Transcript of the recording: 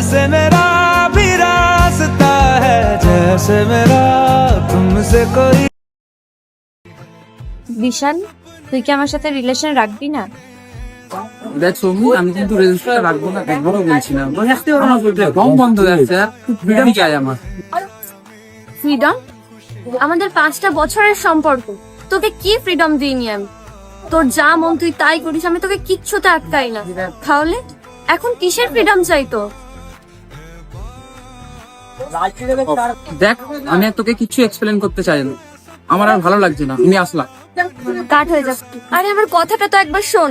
ऐसे मेरा भी रास्ता है जैसे मेरा तुमसे कोई। বিশাল, তুই কি আমার সাথে রিলেশন রাখবি না? দেখ সৌমি, আমি কিন্তু রেজিস্টার রাখবো না, একবারও বলছি না। কম বন্ধ যাচ্ছে, ফ্রিডম চাই আমার। ফ্রিডম? আমাদের 5টা বছরের সম্পর্ক, তোকে কি ফ্রিডম দিইনি আমি? তোর যা মন তুই তাই করিস, আমি তোকে কিচ্ছুতে আটকাই না। তাহলে এখন কিসের ফ্রিডম চাই তো? দেখ, আমি আর তোকে কিছু এক্সপ্লেন করতে চাই না, আমার আর ভালো লাগছে না, আমি আসলাম। কাট হয়ে যাচ্ছে। আরে আমার কথাটা তো একবার শোন।